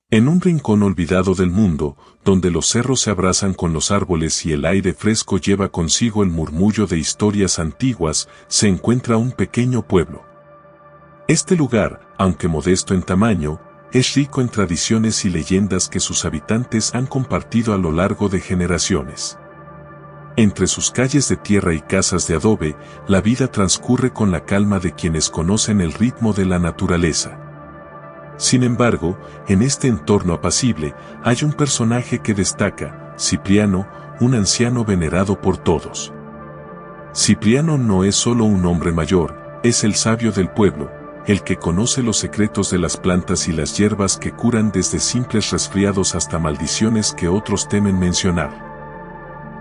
En un rincón olvidado del mundo, donde los cerros se abrazan con los árboles y el aire fresco lleva consigo el murmullo de historias antiguas, se encuentra un pequeño pueblo. Este lugar, aunque modesto en tamaño, es rico en tradiciones y leyendas que sus habitantes han compartido a lo largo de generaciones. Entre sus calles de tierra y casas de adobe, la vida transcurre con la calma de quienes conocen el ritmo de la naturaleza. Sin embargo, en este entorno apacible, hay un personaje que destaca, Cipriano, un anciano venerado por todos. Cipriano no es solo un hombre mayor, es el sabio del pueblo, el que conoce los secretos de las plantas y las hierbas que curan desde simples resfriados hasta maldiciones que otros temen mencionar.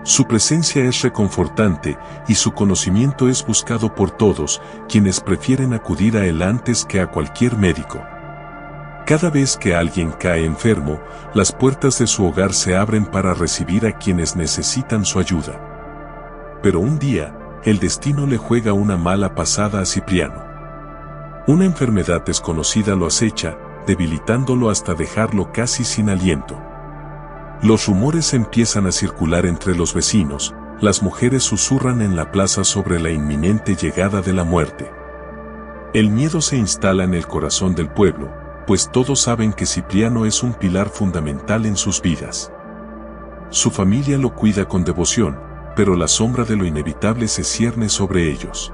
Su presencia es reconfortante y su conocimiento es buscado por todos, quienes prefieren acudir a él antes que a cualquier médico. Cada vez que alguien cae enfermo, las puertas de su hogar se abren para recibir a quienes necesitan su ayuda. Pero un día, el destino le juega una mala pasada a Cipriano. Una enfermedad desconocida lo acecha, debilitándolo hasta dejarlo casi sin aliento. Los rumores empiezan a circular entre los vecinos, las mujeres susurran en la plaza sobre la inminente llegada de la muerte. El miedo se instala en el corazón del pueblo, pues todos saben que Cipriano es un pilar fundamental en sus vidas. Su familia lo cuida con devoción, pero la sombra de lo inevitable se cierne sobre ellos.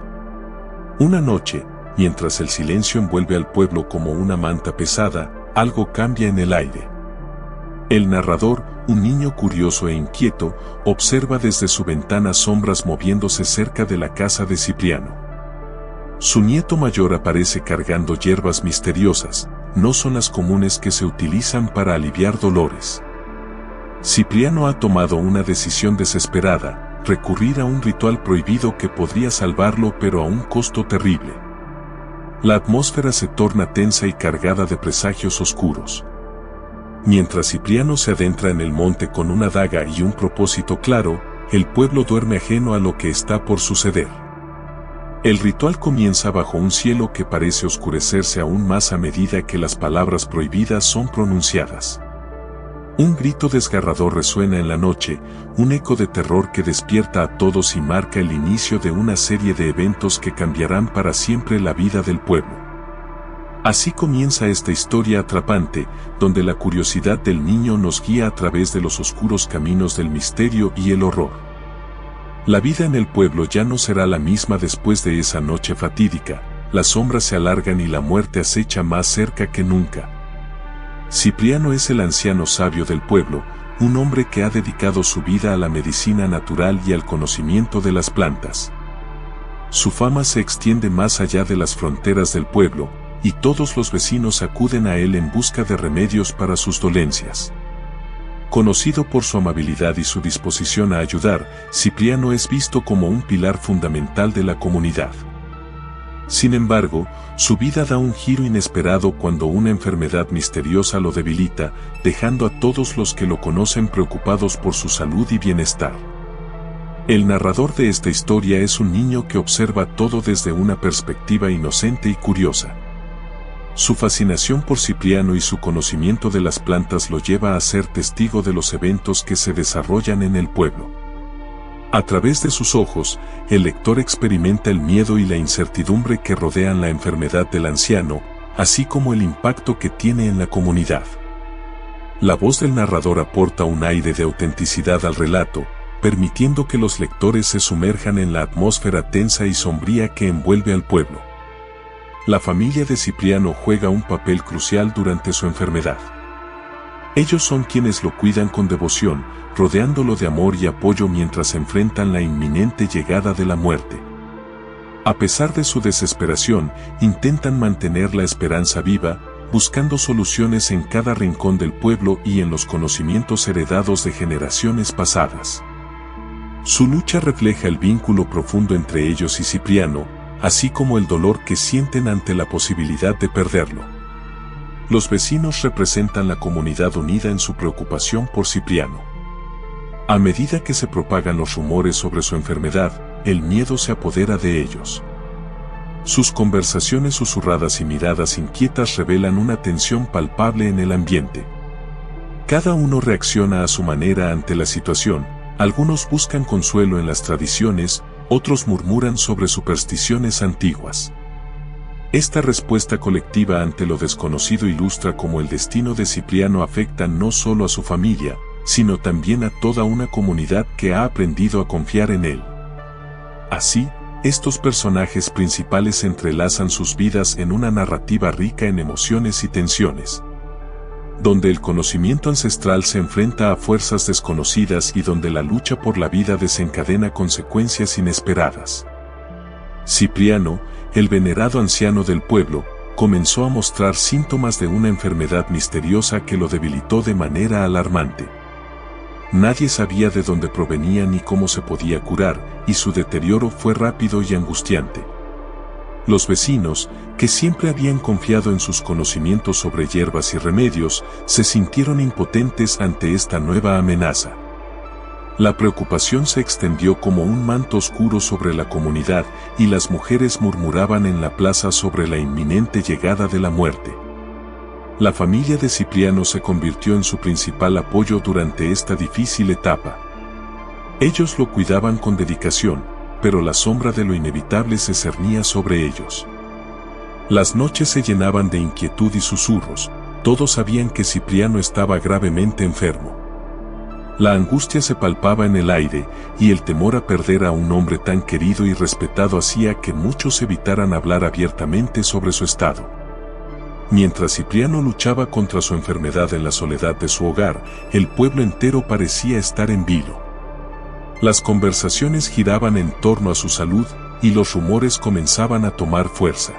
Una noche, mientras el silencio envuelve al pueblo como una manta pesada, algo cambia en el aire. El narrador, un niño curioso e inquieto, observa desde su ventana sombras moviéndose cerca de la casa de Cipriano. Su nieto mayor aparece cargando hierbas misteriosas, no son las comunes que se utilizan para aliviar dolores. Cipriano ha tomado una decisión desesperada, recurrir a un ritual prohibido que podría salvarlo pero a un costo terrible. La atmósfera se torna tensa y cargada de presagios oscuros. Mientras Cipriano se adentra en el monte con una daga y un propósito claro, el pueblo duerme ajeno a lo que está por suceder. El ritual comienza bajo un cielo que parece oscurecerse aún más a medida que las palabras prohibidas son pronunciadas. Un grito desgarrador resuena en la noche, un eco de terror que despierta a todos y marca el inicio de una serie de eventos que cambiarán para siempre la vida del pueblo. Así comienza esta historia atrapante, donde la curiosidad del niño nos guía a través de los oscuros caminos del misterio y el horror. La vida en el pueblo ya no será la misma después de esa noche fatídica, las sombras se alargan y la muerte acecha más cerca que nunca. Cipriano es el anciano sabio del pueblo, un hombre que ha dedicado su vida a la medicina natural y al conocimiento de las plantas. Su fama se extiende más allá de las fronteras del pueblo, y todos los vecinos acuden a él en busca de remedios para sus dolencias. Conocido por su amabilidad y su disposición a ayudar, Cipriano es visto como un pilar fundamental de la comunidad. Sin embargo, su vida da un giro inesperado cuando una enfermedad misteriosa lo debilita, dejando a todos los que lo conocen preocupados por su salud y bienestar. El narrador de esta historia es un niño que observa todo desde una perspectiva inocente y curiosa. Su fascinación por Cipriano y su conocimiento de las plantas lo lleva a ser testigo de los eventos que se desarrollan en el pueblo. A través de sus ojos, el lector experimenta el miedo y la incertidumbre que rodean la enfermedad del anciano, así como el impacto que tiene en la comunidad. La voz del narrador aporta un aire de autenticidad al relato, permitiendo que los lectores se sumerjan en la atmósfera tensa y sombría que envuelve al pueblo. La familia de Cipriano juega un papel crucial durante su enfermedad. Ellos son quienes lo cuidan con devoción, rodeándolo de amor y apoyo mientras enfrentan la inminente llegada de la muerte. A pesar de su desesperación, intentan mantener la esperanza viva, buscando soluciones en cada rincón del pueblo y en los conocimientos heredados de generaciones pasadas. Su lucha refleja el vínculo profundo entre ellos y Cipriano, así como el dolor que sienten ante la posibilidad de perderlo. Los vecinos representan la comunidad unida en su preocupación por Cipriano. A medida que se propagan los rumores sobre su enfermedad, el miedo se apodera de ellos. Sus conversaciones susurradas y miradas inquietas revelan una tensión palpable en el ambiente. Cada uno reacciona a su manera ante la situación, algunos buscan consuelo en las tradiciones, otros murmuran sobre supersticiones antiguas. Esta respuesta colectiva ante lo desconocido ilustra cómo el destino de Cipriano afecta no solo a su familia, sino también a toda una comunidad que ha aprendido a confiar en él. Así, estos personajes principales entrelazan sus vidas en una narrativa rica en emociones y tensiones, donde el conocimiento ancestral se enfrenta a fuerzas desconocidas y donde la lucha por la vida desencadena consecuencias inesperadas. Cipriano, el venerado anciano del pueblo, comenzó a mostrar síntomas de una enfermedad misteriosa que lo debilitó de manera alarmante. Nadie sabía de dónde provenía ni cómo se podía curar, y su deterioro fue rápido y angustiante. Los vecinos, que siempre habían confiado en sus conocimientos sobre hierbas y remedios, se sintieron impotentes ante esta nueva amenaza. La preocupación se extendió como un manto oscuro sobre la comunidad y las mujeres murmuraban en la plaza sobre la inminente llegada de la muerte. La familia de Cipriano se convirtió en su principal apoyo durante esta difícil etapa. Ellos lo cuidaban con dedicación, pero la sombra de lo inevitable se cernía sobre ellos. Las noches se llenaban de inquietud y susurros, todos sabían que Cipriano estaba gravemente enfermo. La angustia se palpaba en el aire, y el temor a perder a un hombre tan querido y respetado hacía que muchos evitaran hablar abiertamente sobre su estado. Mientras Cipriano luchaba contra su enfermedad en la soledad de su hogar, el pueblo entero parecía estar en vilo. Las conversaciones giraban en torno a su salud, y los rumores comenzaban a tomar fuerza.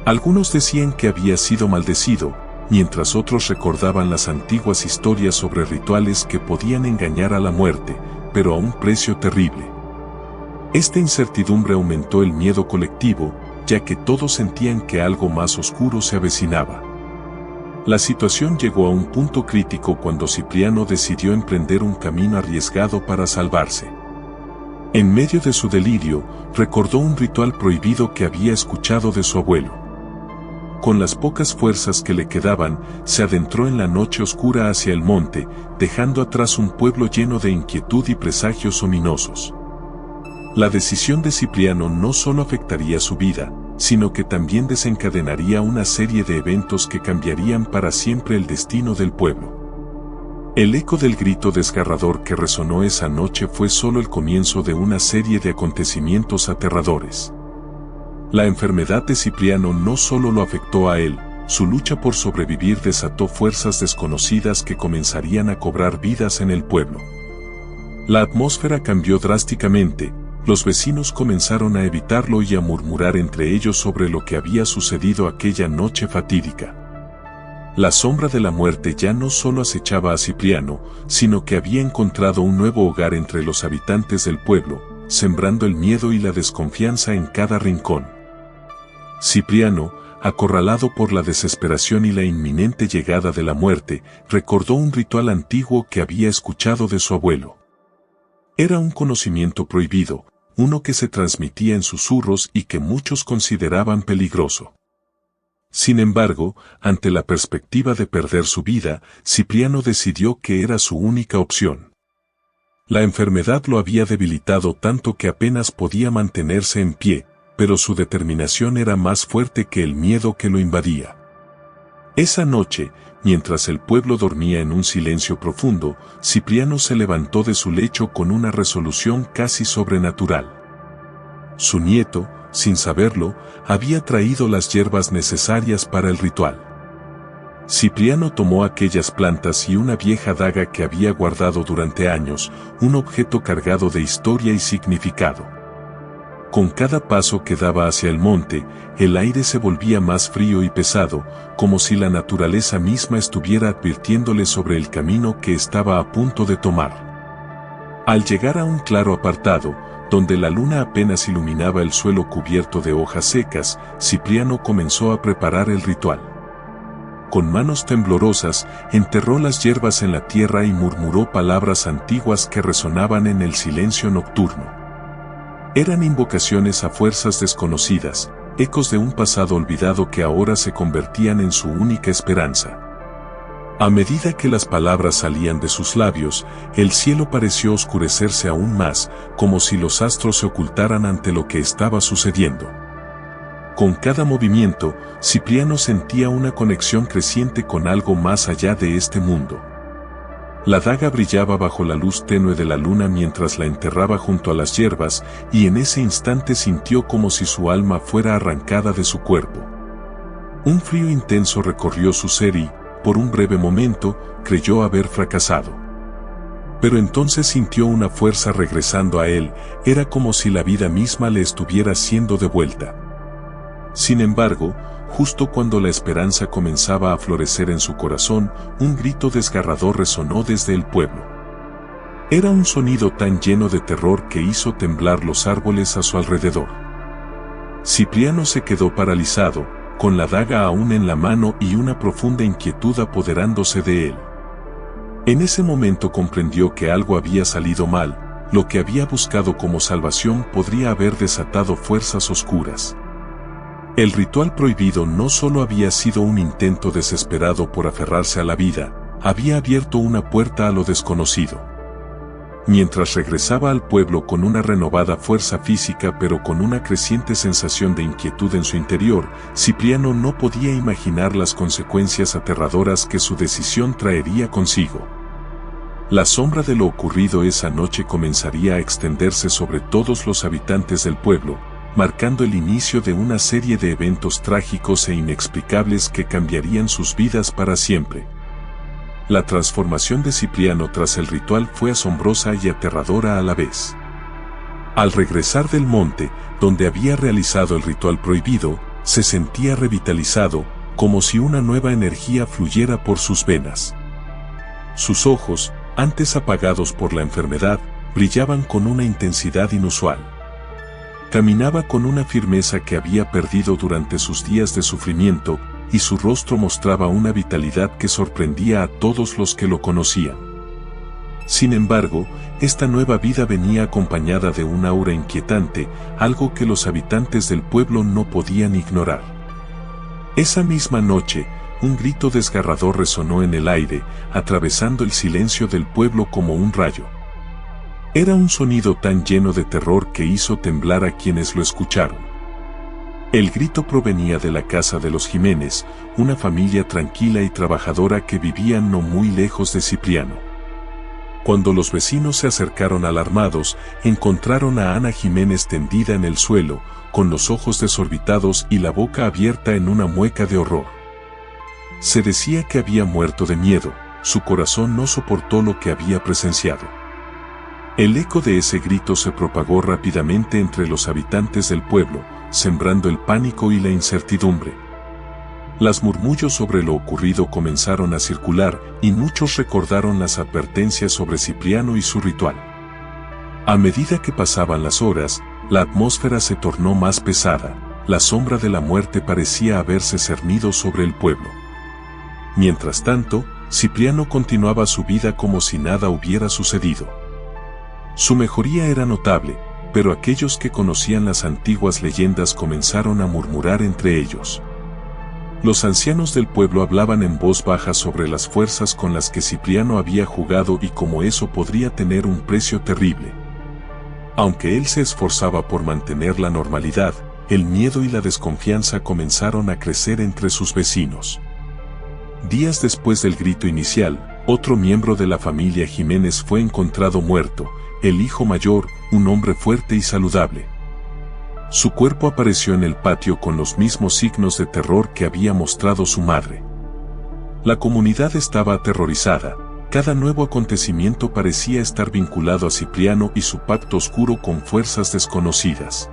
Algunos decían que había sido maldecido, mientras otros recordaban las antiguas historias sobre rituales que podían engañar a la muerte, pero a un precio terrible. Esta incertidumbre aumentó el miedo colectivo, ya que todos sentían que algo más oscuro se avecinaba. La situación llegó a un punto crítico cuando Cipriano decidió emprender un camino arriesgado para salvarse. En medio de su delirio, recordó un ritual prohibido que había escuchado de su abuelo. Con las pocas fuerzas que le quedaban, se adentró en la noche oscura hacia el monte, dejando atrás un pueblo lleno de inquietud y presagios ominosos. La decisión de Cipriano no solo afectaría su vida, sino que también desencadenaría una serie de eventos que cambiarían para siempre el destino del pueblo. El eco del grito desgarrador que resonó esa noche fue solo el comienzo de una serie de acontecimientos aterradores. La enfermedad de Cipriano no solo lo afectó a él, su lucha por sobrevivir desató fuerzas desconocidas que comenzarían a cobrar vidas en el pueblo. La atmósfera cambió drásticamente. Los vecinos comenzaron a evitarlo y a murmurar entre ellos sobre lo que había sucedido aquella noche fatídica. La sombra de la muerte ya no solo acechaba a Cipriano, sino que había encontrado un nuevo hogar entre los habitantes del pueblo, sembrando el miedo y la desconfianza en cada rincón. Cipriano, acorralado por la desesperación y la inminente llegada de la muerte, recordó un ritual antiguo que había escuchado de su abuelo. Era un conocimiento prohibido, uno que se transmitía en susurros y que muchos consideraban peligroso. Sin embargo, ante la perspectiva de perder su vida, Cipriano decidió que era su única opción. La enfermedad lo había debilitado tanto que apenas podía mantenerse en pie, pero su determinación era más fuerte que el miedo que lo invadía. Esa noche, mientras el pueblo dormía en un silencio profundo, Cipriano se levantó de su lecho con una resolución casi sobrenatural. Su nieto, sin saberlo, había traído las hierbas necesarias para el ritual. Cipriano tomó aquellas plantas y una vieja daga que había guardado durante años, un objeto cargado de historia y significado. Con cada paso que daba hacia el monte, el aire se volvía más frío y pesado, como si la naturaleza misma estuviera advirtiéndole sobre el camino que estaba a punto de tomar. Al llegar a un claro apartado, donde la luna apenas iluminaba el suelo cubierto de hojas secas, Cipriano comenzó a preparar el ritual. Con manos temblorosas, enterró las hierbas en la tierra y murmuró palabras antiguas que resonaban en el silencio nocturno. Eran invocaciones a fuerzas desconocidas, ecos de un pasado olvidado que ahora se convertían en su única esperanza. A medida que las palabras salían de sus labios, el cielo pareció oscurecerse aún más, como si los astros se ocultaran ante lo que estaba sucediendo. Con cada movimiento, Cipriano sentía una conexión creciente con algo más allá de este mundo. La daga brillaba bajo la luz tenue de la luna mientras la enterraba junto a las hierbas, y en ese instante sintió como si su alma fuera arrancada de su cuerpo. Un frío intenso recorrió su ser y, por un breve momento, creyó haber fracasado. Pero entonces sintió una fuerza regresando a él, era como si la vida misma le estuviera siendo devuelta. Sin embargo, justo cuando la esperanza comenzaba a florecer en su corazón, un grito desgarrador resonó desde el pueblo. Era un sonido tan lleno de terror que hizo temblar los árboles a su alrededor. Cipriano se quedó paralizado, con la daga aún en la mano y una profunda inquietud apoderándose de él. En ese momento comprendió que algo había salido mal, lo que había buscado como salvación podría haber desatado fuerzas oscuras. El ritual prohibido no solo había sido un intento desesperado por aferrarse a la vida, había abierto una puerta a lo desconocido. Mientras regresaba al pueblo con una renovada fuerza física pero con una creciente sensación de inquietud en su interior, Cipriano no podía imaginar las consecuencias aterradoras que su decisión traería consigo. La sombra de lo ocurrido esa noche comenzaría a extenderse sobre todos los habitantes del pueblo, marcando el inicio de una serie de eventos trágicos e inexplicables que cambiarían sus vidas para siempre. La transformación de Cipriano tras el ritual fue asombrosa y aterradora a la vez. Al regresar del monte, donde había realizado el ritual prohibido, se sentía revitalizado, como si una nueva energía fluyera por sus venas. Sus ojos, antes apagados por la enfermedad, brillaban con una intensidad inusual. Caminaba con una firmeza que había perdido durante sus días de sufrimiento, y su rostro mostraba una vitalidad que sorprendía a todos los que lo conocían. Sin embargo, esta nueva vida venía acompañada de un aura inquietante, algo que los habitantes del pueblo no podían ignorar. Esa misma noche, un grito desgarrador resonó en el aire, atravesando el silencio del pueblo como un rayo. Era un sonido tan lleno de terror que hizo temblar a quienes lo escucharon. El grito provenía de la casa de los Jiménez, una familia tranquila y trabajadora que vivían no muy lejos de Cipriano. Cuando los vecinos se acercaron alarmados, encontraron a Ana Jiménez tendida en el suelo, con los ojos desorbitados y la boca abierta en una mueca de horror. Se decía que había muerto de miedo, su corazón no soportó lo que había presenciado. El eco de ese grito se propagó rápidamente entre los habitantes del pueblo, sembrando el pánico y la incertidumbre. Los murmullos sobre lo ocurrido comenzaron a circular y muchos recordaron las advertencias sobre Cipriano y su ritual. A medida que pasaban las horas, la atmósfera se tornó más pesada, la sombra de la muerte parecía haberse cernido sobre el pueblo. Mientras tanto, Cipriano continuaba su vida como si nada hubiera sucedido. Su mejoría era notable, pero aquellos que conocían las antiguas leyendas comenzaron a murmurar entre ellos. Los ancianos del pueblo hablaban en voz baja sobre las fuerzas con las que Cipriano había jugado y cómo eso podría tener un precio terrible. Aunque él se esforzaba por mantener la normalidad, el miedo y la desconfianza comenzaron a crecer entre sus vecinos. Días después del grito inicial, otro miembro de la familia Jiménez fue encontrado muerto, el hijo mayor, un hombre fuerte y saludable. Su cuerpo apareció en el patio con los mismos signos de terror que había mostrado su madre. La comunidad estaba aterrorizada, cada nuevo acontecimiento parecía estar vinculado a Cipriano y su pacto oscuro con fuerzas desconocidas.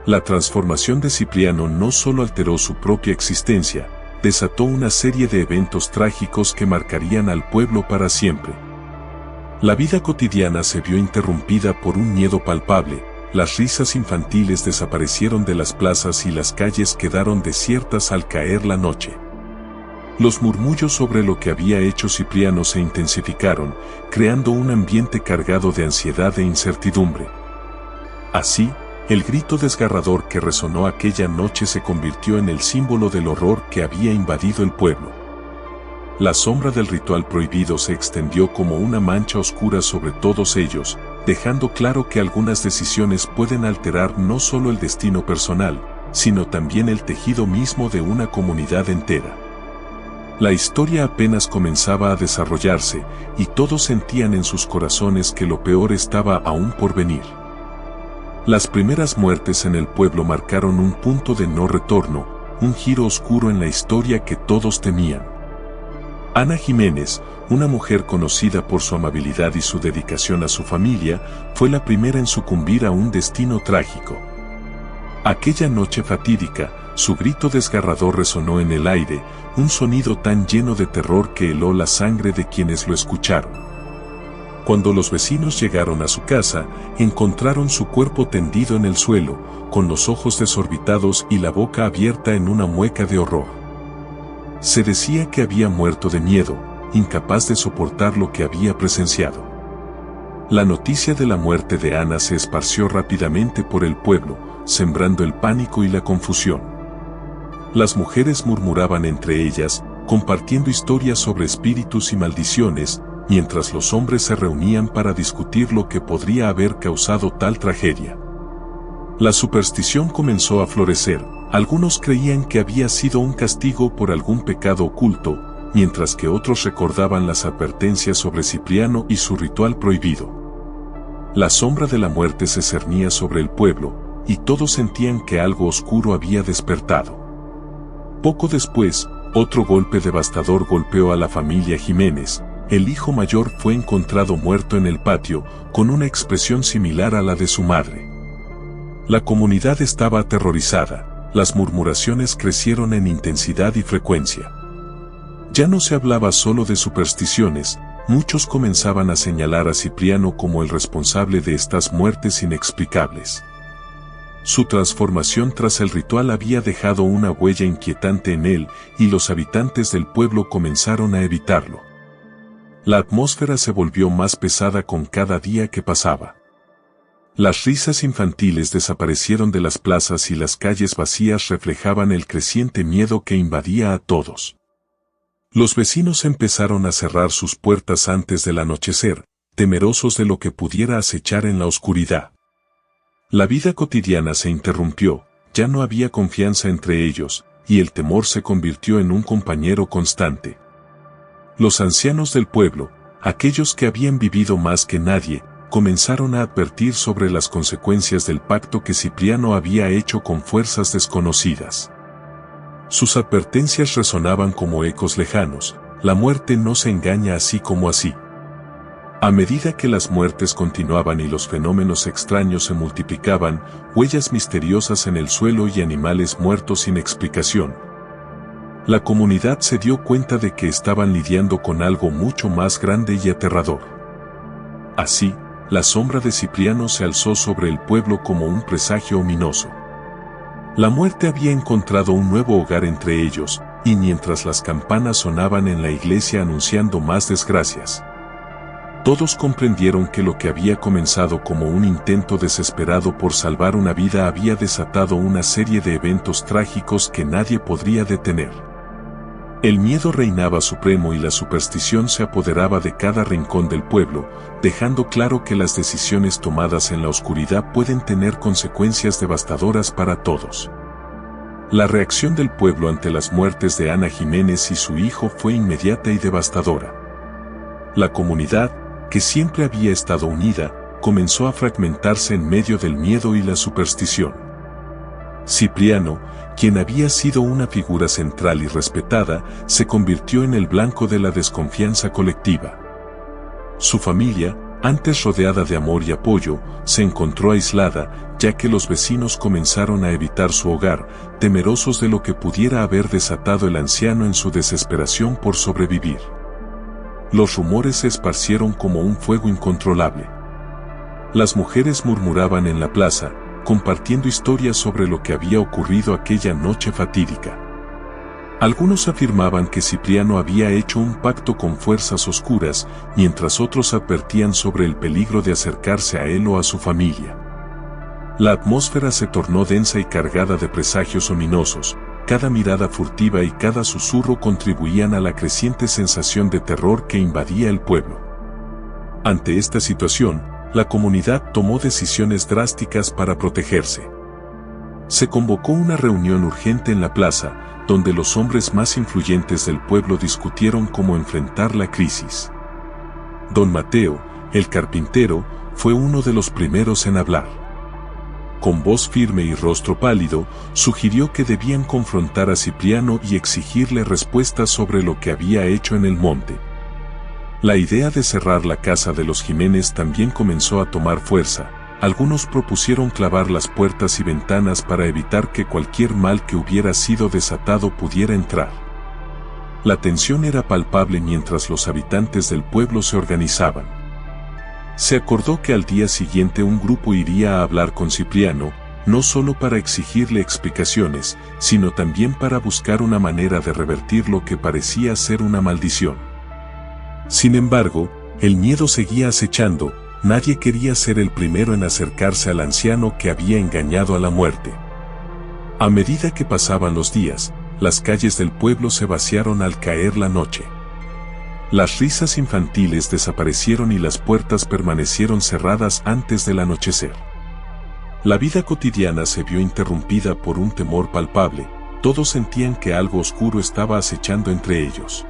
La transformación de Cipriano no solo alteró su propia existencia, desató una serie de eventos trágicos que marcarían al pueblo para siempre. La vida cotidiana se vio interrumpida por un miedo palpable, las risas infantiles desaparecieron de las plazas y las calles quedaron desiertas al caer la noche. Los murmullos sobre lo que había hecho Cipriano se intensificaron, creando un ambiente cargado de ansiedad e incertidumbre. Así, el grito desgarrador que resonó aquella noche se convirtió en el símbolo del horror que había invadido el pueblo. La sombra del ritual prohibido se extendió como una mancha oscura sobre todos ellos, dejando claro que algunas decisiones pueden alterar no solo el destino personal, sino también el tejido mismo de una comunidad entera. La historia apenas comenzaba a desarrollarse, y todos sentían en sus corazones que lo peor estaba aún por venir. Las primeras muertes en el pueblo marcaron un punto de no retorno, un giro oscuro en la historia que todos temían. Ana Jiménez, una mujer conocida por su amabilidad y su dedicación a su familia, fue la primera en sucumbir a un destino trágico. Aquella noche fatídica, su grito desgarrador resonó en el aire, un sonido tan lleno de terror que heló la sangre de quienes lo escucharon. Cuando los vecinos llegaron a su casa, encontraron su cuerpo tendido en el suelo, con los ojos desorbitados y la boca abierta en una mueca de horror. Se decía que había muerto de miedo, incapaz de soportar lo que había presenciado. La noticia de la muerte de Ana se esparció rápidamente por el pueblo, sembrando el pánico y la confusión. Las mujeres murmuraban entre ellas, compartiendo historias sobre espíritus y maldiciones, mientras los hombres se reunían para discutir lo que podría haber causado tal tragedia. La superstición comenzó a florecer. Algunos creían que había sido un castigo por algún pecado oculto, mientras que otros recordaban las advertencias sobre Cipriano y su ritual prohibido. La sombra de la muerte se cernía sobre el pueblo, y todos sentían que algo oscuro había despertado. Poco después, otro golpe devastador golpeó a la familia Jiménez. El hijo mayor fue encontrado muerto en el patio, con una expresión similar a la de su madre. La comunidad estaba aterrorizada. Las murmuraciones crecieron en intensidad y frecuencia. Ya no se hablaba solo de supersticiones, muchos comenzaban a señalar a Cipriano como el responsable de estas muertes inexplicables. Su transformación tras el ritual había dejado una huella inquietante en él, y los habitantes del pueblo comenzaron a evitarlo. La atmósfera se volvió más pesada con cada día que pasaba. Las risas infantiles desaparecieron de las plazas y las calles vacías reflejaban el creciente miedo que invadía a todos. Los vecinos empezaron a cerrar sus puertas antes del anochecer, temerosos de lo que pudiera acechar en la oscuridad. La vida cotidiana se interrumpió, ya no había confianza entre ellos, y el temor se convirtió en un compañero constante. Los ancianos del pueblo, aquellos que habían vivido más que nadie, comenzaron a advertir sobre las consecuencias del pacto que Cipriano había hecho con fuerzas desconocidas. Sus advertencias resonaban como ecos lejanos: la muerte no se engaña así como así. A medida que las muertes continuaban y los fenómenos extraños se multiplicaban, huellas misteriosas en el suelo y animales muertos sin explicación, la comunidad se dio cuenta de que estaban lidiando con algo mucho más grande y aterrador. Así, la sombra de Cipriano se alzó sobre el pueblo como un presagio ominoso. La muerte había encontrado un nuevo hogar entre ellos, y mientras las campanas sonaban en la iglesia anunciando más desgracias, todos comprendieron que lo que había comenzado como un intento desesperado por salvar una vida había desatado una serie de eventos trágicos que nadie podría detener. El miedo reinaba supremo y la superstición se apoderaba de cada rincón del pueblo, dejando claro que las decisiones tomadas en la oscuridad pueden tener consecuencias devastadoras para todos. La reacción del pueblo ante las muertes de Ana Jiménez y su hijo fue inmediata y devastadora. La comunidad, que siempre había estado unida, comenzó a fragmentarse en medio del miedo y la superstición. Cipriano, quien había sido una figura central y respetada, se convirtió en el blanco de la desconfianza colectiva. Su familia, antes rodeada de amor y apoyo, se encontró aislada, ya que los vecinos comenzaron a evitar su hogar, temerosos de lo que pudiera haber desatado el anciano en su desesperación por sobrevivir. Los rumores se esparcieron como un fuego incontrolable. Las mujeres murmuraban en la plaza, compartiendo historias sobre lo que había ocurrido aquella noche fatídica. Algunos afirmaban que Cipriano había hecho un pacto con fuerzas oscuras, mientras otros advertían sobre el peligro de acercarse a él o a su familia. La atmósfera se tornó densa y cargada de presagios ominosos, cada mirada furtiva y cada susurro contribuían a la creciente sensación de terror que invadía el pueblo. Ante esta situación, la comunidad tomó decisiones drásticas para protegerse. Se convocó una reunión urgente en la plaza, donde los hombres más influyentes del pueblo discutieron cómo enfrentar la crisis. Don Mateo, el carpintero, fue uno de los primeros en hablar. Con voz firme y rostro pálido, sugirió que debían confrontar a Cipriano y exigirle respuestas sobre lo que había hecho en el monte. La idea de cerrar la casa de los Jiménez también comenzó a tomar fuerza. Algunos propusieron clavar las puertas y ventanas para evitar que cualquier mal que hubiera sido desatado pudiera entrar. La tensión era palpable mientras los habitantes del pueblo se organizaban. Se acordó que al día siguiente un grupo iría a hablar con Cipriano, no solo para exigirle explicaciones, sino también para buscar una manera de revertir lo que parecía ser una maldición. Sin embargo, el miedo seguía acechando. Nadie quería ser el primero en acercarse al anciano que había engañado a la muerte. A medida que pasaban los días, las calles del pueblo se vaciaron al caer la noche. Las risas infantiles desaparecieron y las puertas permanecieron cerradas antes del anochecer. La vida cotidiana se vio interrumpida por un temor palpable. Todos sentían que algo oscuro estaba acechando entre ellos.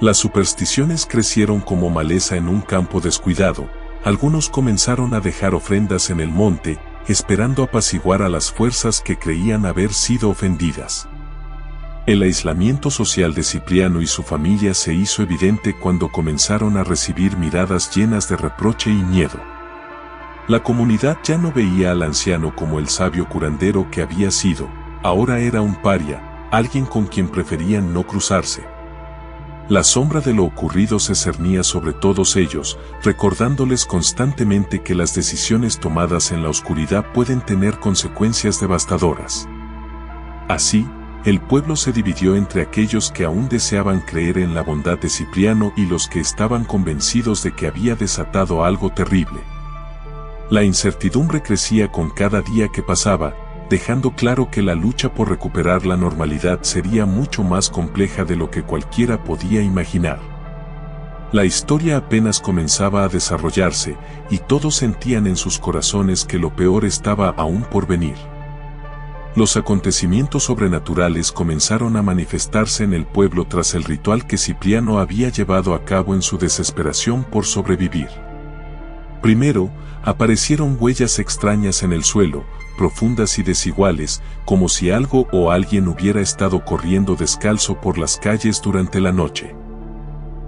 Las supersticiones crecieron como maleza en un campo descuidado. Algunos comenzaron a dejar ofrendas en el monte, esperando apaciguar a las fuerzas que creían haber sido ofendidas. El aislamiento social de Cipriano y su familia se hizo evidente cuando comenzaron a recibir miradas llenas de reproche y miedo. La comunidad ya no veía al anciano como el sabio curandero que había sido, ahora era un paria, alguien con quien preferían no cruzarse. La sombra de lo ocurrido se cernía sobre todos ellos, recordándoles constantemente que las decisiones tomadas en la oscuridad pueden tener consecuencias devastadoras. Así, el pueblo se dividió entre aquellos que aún deseaban creer en la bondad de Cipriano y los que estaban convencidos de que había desatado algo terrible. La incertidumbre crecía con cada día que pasaba, dejando claro que la lucha por recuperar la normalidad sería mucho más compleja de lo que cualquiera podía imaginar. La historia apenas comenzaba a desarrollarse, y todos sentían en sus corazones que lo peor estaba aún por venir. Los acontecimientos sobrenaturales comenzaron a manifestarse en el pueblo tras el ritual que Cipriano había llevado a cabo en su desesperación por sobrevivir. Primero, aparecieron huellas extrañas en el suelo, profundas y desiguales, como si algo o alguien hubiera estado corriendo descalzo por las calles durante la noche.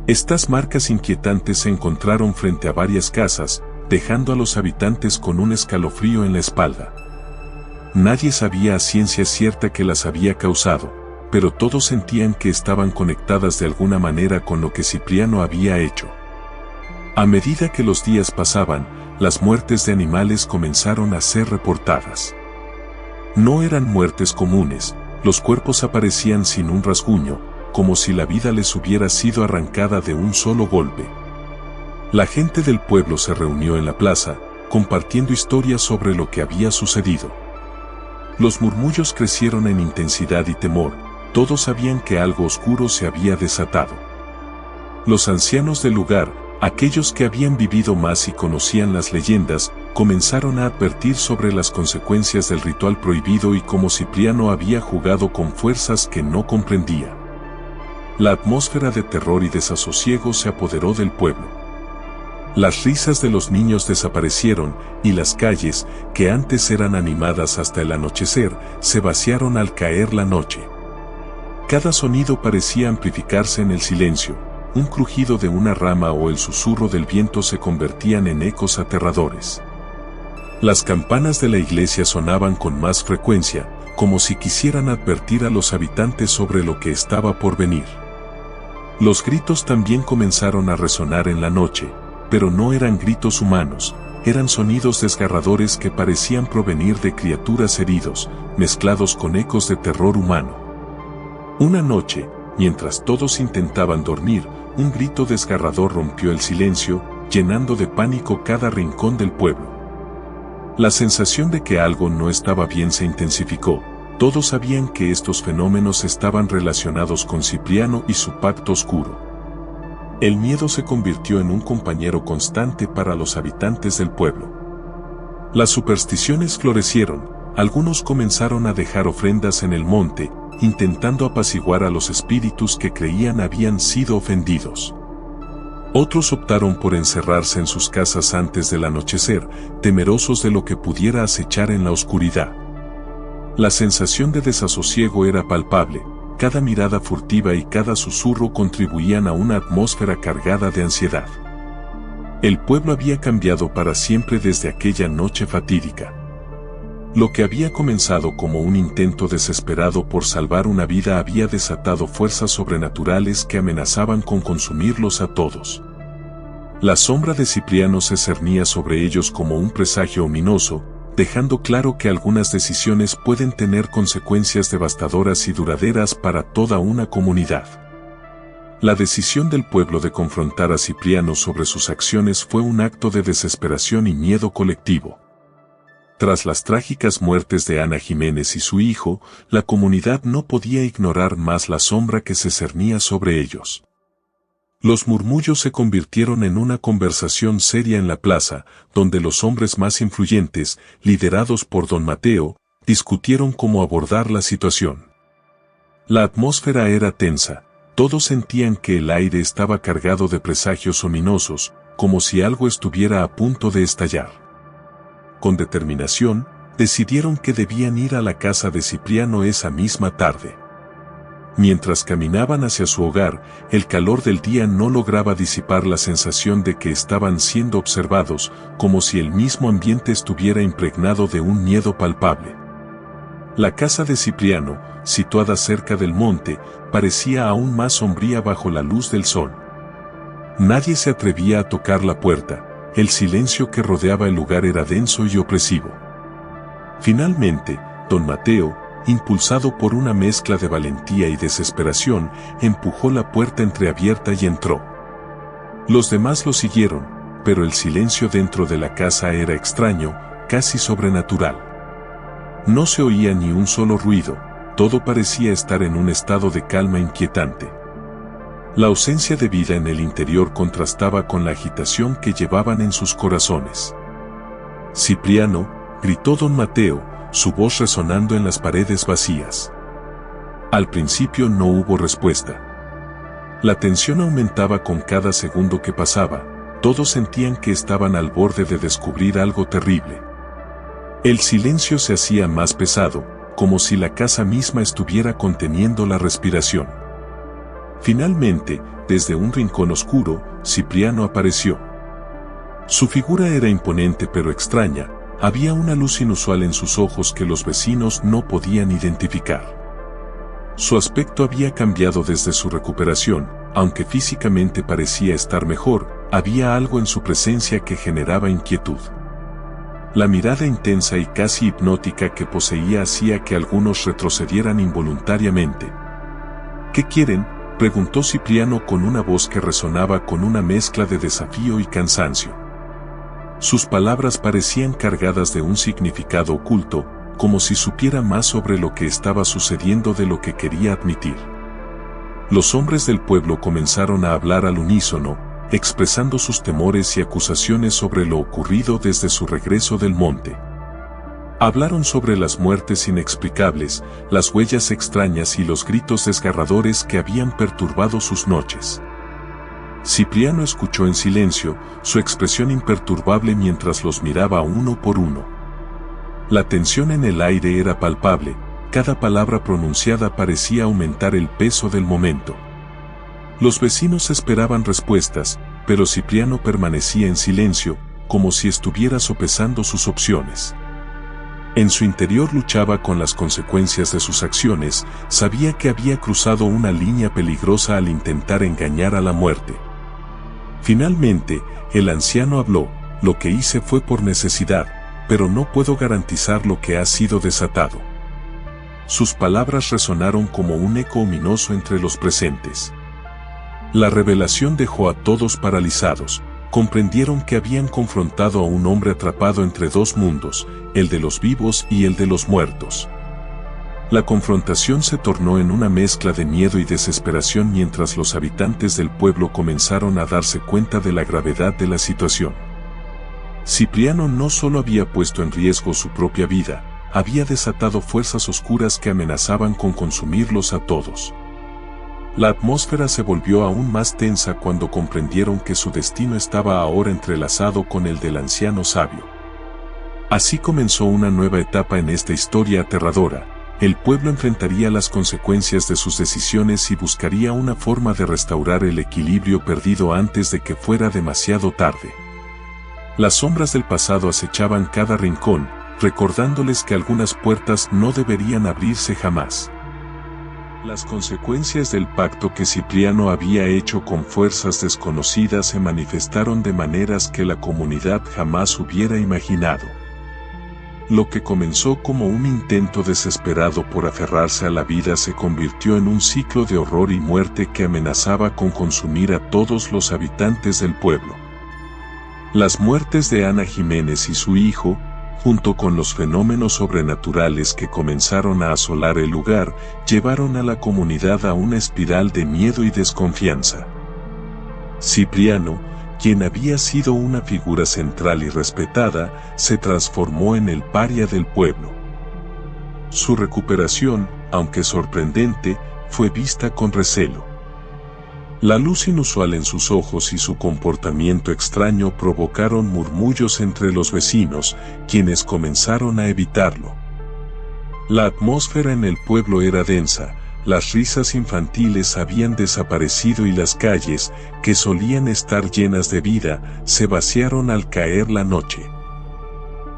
Estas marcas inquietantes se encontraron frente a varias casas, dejando a los habitantes con un escalofrío en la espalda. Nadie sabía a ciencia cierta qué las había causado, pero todos sentían que estaban conectadas de alguna manera con lo que Cipriano había hecho. A medida que los días pasaban, las muertes de animales comenzaron a ser reportadas. No eran muertes comunes, los cuerpos aparecían sin un rasguño, como si la vida les hubiera sido arrancada de un solo golpe. La gente del pueblo se reunió en la plaza, compartiendo historias sobre lo que había sucedido. Los murmullos crecieron en intensidad y temor, todos sabían que algo oscuro se había desatado. Los ancianos del lugar, aquellos que habían vivido más y conocían las leyendas, comenzaron a advertir sobre las consecuencias del ritual prohibido y cómo Cipriano había jugado con fuerzas que no comprendía. La atmósfera de terror y desasosiego se apoderó del pueblo. Las risas de los niños desaparecieron, y las calles, que antes eran animadas hasta el anochecer, se vaciaron al caer la noche. Cada sonido parecía amplificarse en el silencio. Un crujido de una rama o el susurro del viento se convertían en ecos aterradores. Las campanas de la iglesia sonaban con más frecuencia, como si quisieran advertir a los habitantes sobre lo que estaba por venir. Los gritos también comenzaron a resonar en la noche, pero no eran gritos humanos, eran sonidos desgarradores que parecían provenir de criaturas heridos, mezclados con ecos de terror humano. Una noche, mientras todos intentaban dormir, un grito desgarrador rompió el silencio, llenando de pánico cada rincón del pueblo. La sensación de que algo no estaba bien se intensificó, Todos sabían que estos fenómenos estaban relacionados con Cipriano y su pacto oscuro. El miedo se convirtió en un compañero constante para los habitantes del pueblo. Las supersticiones florecieron, algunos comenzaron a dejar ofrendas en el monte, intentando apaciguar a los espíritus que creían habían sido ofendidos. Otros optaron por encerrarse en sus casas antes del anochecer, temerosos de lo que pudiera acechar en la oscuridad. La sensación de desasosiego era palpable, cada mirada furtiva y cada susurro contribuían a una atmósfera cargada de ansiedad. El pueblo había cambiado para siempre desde aquella noche fatídica. Lo que había comenzado como un intento desesperado por salvar una vida había desatado fuerzas sobrenaturales que amenazaban con consumirlos a todos. La sombra de Cipriano se cernía sobre ellos como un presagio ominoso, dejando claro que algunas decisiones pueden tener consecuencias devastadoras y duraderas para toda una comunidad. La decisión del pueblo de confrontar a Cipriano sobre sus acciones fue un acto de desesperación y miedo colectivo. Tras las trágicas muertes de Ana Jiménez y su hijo, la comunidad no podía ignorar más la sombra que se cernía sobre ellos. Los murmullos se convirtieron en una conversación seria en la plaza, donde los hombres más influyentes, liderados por don Mateo, discutieron cómo abordar la situación. La atmósfera era tensa, todos sentían que el aire estaba cargado de presagios ominosos, como si algo estuviera a punto de estallar. Con determinación, decidieron que debían ir a la casa de Cipriano esa misma tarde. Mientras caminaban hacia su hogar, el calor del día no lograba disipar la sensación de que estaban siendo observados, como si el mismo ambiente estuviera impregnado de un miedo palpable. La casa de Cipriano, situada cerca del monte, parecía aún más sombría bajo la luz del sol. Nadie se atrevía a tocar la puerta, el silencio que rodeaba el lugar era denso y opresivo. Finalmente, don Mateo, impulsado por una mezcla de valentía y desesperación, empujó la puerta entreabierta y entró. Los demás lo siguieron, pero el silencio dentro de la casa era extraño, casi sobrenatural. No se oía ni un solo ruido, todo parecía estar en un estado de calma inquietante. La ausencia de vida en el interior contrastaba con la agitación que llevaban en sus corazones. «Cipriano», gritó don Mateo, su voz resonando en las paredes vacías. Al principio no hubo respuesta. La tensión aumentaba con cada segundo que pasaba, todos sentían que estaban al borde de descubrir algo terrible. El silencio se hacía más pesado, como si la casa misma estuviera conteniendo la respiración. Finalmente, desde un rincón oscuro, Cipriano apareció. Su figura era imponente pero extraña, había una luz inusual en sus ojos que los vecinos no podían identificar. Su aspecto había cambiado desde su recuperación, aunque físicamente parecía estar mejor, había algo en su presencia que generaba inquietud. La mirada intensa y casi hipnótica que poseía hacía que algunos retrocedieran involuntariamente. «¿Qué quieren?», preguntó Cipriano con una voz que resonaba con una mezcla de desafío y cansancio. Sus palabras parecían cargadas de un significado oculto, como si supiera más sobre lo que estaba sucediendo de lo que quería admitir. Los hombres del pueblo comenzaron a hablar al unísono, expresando sus temores y acusaciones sobre lo ocurrido desde su regreso del monte. Hablaron sobre las muertes inexplicables, las huellas extrañas y los gritos desgarradores que habían perturbado sus noches. Cipriano escuchó en silencio, su expresión imperturbable mientras los miraba uno por uno. La tensión en el aire era palpable, cada palabra pronunciada parecía aumentar el peso del momento. Los vecinos esperaban respuestas, pero Cipriano permanecía en silencio, como si estuviera sopesando sus opciones. En su interior luchaba con las consecuencias de sus acciones, sabía que había cruzado una línea peligrosa al intentar engañar a la muerte. Finalmente, el anciano habló: «Lo que hice fue por necesidad, pero no puedo garantizar lo que ha sido desatado». Sus palabras resonaron como un eco ominoso entre los presentes. La revelación dejó a todos paralizados, comprendieron que habían confrontado a un hombre atrapado entre dos mundos, el de los vivos y el de los muertos. La confrontación se tornó en una mezcla de miedo y desesperación mientras los habitantes del pueblo comenzaron a darse cuenta de la gravedad de la situación. Cipriano no solo había puesto en riesgo su propia vida, había desatado fuerzas oscuras que amenazaban con consumirlos a todos. La atmósfera se volvió aún más tensa cuando comprendieron que su destino estaba ahora entrelazado con el del anciano sabio. Así comenzó una nueva etapa en esta historia aterradora. El pueblo enfrentaría las consecuencias de sus decisiones y buscaría una forma de restaurar el equilibrio perdido antes de que fuera demasiado tarde. Las sombras del pasado acechaban cada rincón, recordándoles que algunas puertas no deberían abrirse jamás. Las consecuencias del pacto que Cipriano había hecho con fuerzas desconocidas se manifestaron de maneras que la comunidad jamás hubiera imaginado. Lo que comenzó como un intento desesperado por aferrarse a la vida se convirtió en un ciclo de horror y muerte que amenazaba con consumir a todos los habitantes del pueblo. Las muertes de Ana Jiménez y su hijo, junto con los fenómenos sobrenaturales que comenzaron a asolar el lugar, llevaron a la comunidad a una espiral de miedo y desconfianza. Cipriano, quien había sido una figura central y respetada, se transformó en el paria del pueblo. Su recuperación, aunque sorprendente, fue vista con recelo. La luz inusual en sus ojos y su comportamiento extraño provocaron murmullos entre los vecinos, quienes comenzaron a evitarlo. La atmósfera en el pueblo era densa, las risas infantiles habían desaparecido y las calles, que solían estar llenas de vida, se vaciaron al caer la noche.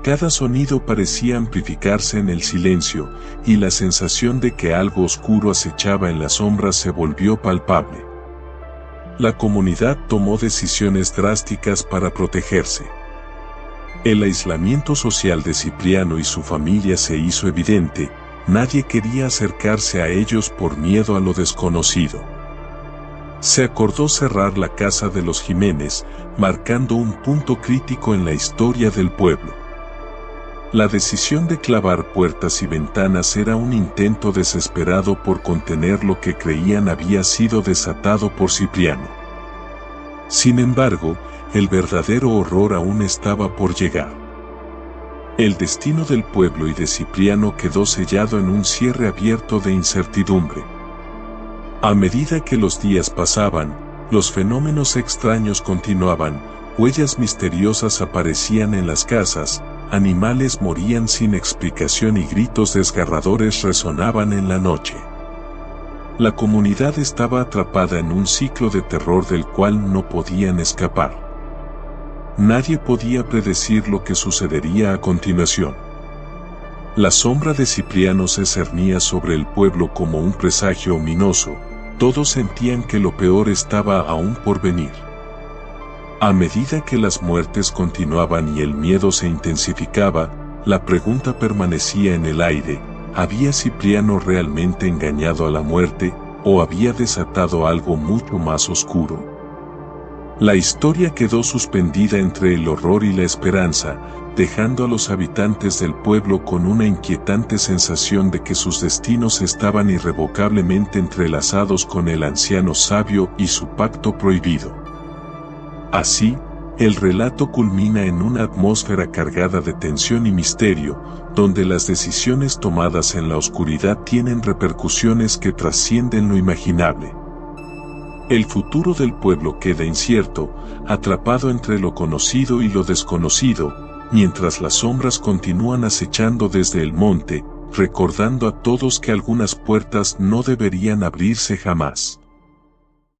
Cada sonido parecía amplificarse en el silencio, y la sensación de que algo oscuro acechaba en las sombras se volvió palpable. La comunidad tomó decisiones drásticas para protegerse. El aislamiento social de Cipriano y su familia se hizo evidente. Nadie quería acercarse a ellos por miedo a lo desconocido. Se acordó cerrar la casa de los Jiménez, marcando un punto crítico en la historia del pueblo. La decisión de clavar puertas y ventanas era un intento desesperado por contener lo que creían había sido desatado por Cipriano. Sin embargo, el verdadero horror aún estaba por llegar. El destino del pueblo y de Cipriano quedó sellado en un cierre abierto de incertidumbre. A medida que los días pasaban, los fenómenos extraños continuaban, huellas misteriosas aparecían en las casas, animales morían sin explicación y gritos desgarradores resonaban en la noche. La comunidad estaba atrapada en un ciclo de terror del cual no podían escapar. Nadie podía predecir lo que sucedería a continuación. La sombra de Cipriano se cernía sobre el pueblo como un presagio ominoso, todos sentían que lo peor estaba aún por venir. A medida que las muertes continuaban y el miedo se intensificaba, la pregunta permanecía en el aire: ¿había Cipriano realmente engañado a la muerte, o había desatado algo mucho más oscuro? La historia quedó suspendida entre el horror y la esperanza, dejando a los habitantes del pueblo con una inquietante sensación de que sus destinos estaban irrevocablemente entrelazados con el anciano sabio y su pacto prohibido. Así, el relato culmina en una atmósfera cargada de tensión y misterio, donde las decisiones tomadas en la oscuridad tienen repercusiones que trascienden lo imaginable. El futuro del pueblo queda incierto, atrapado entre lo conocido y lo desconocido, mientras las sombras continúan acechando desde el monte, recordando a todos que algunas puertas no deberían abrirse jamás.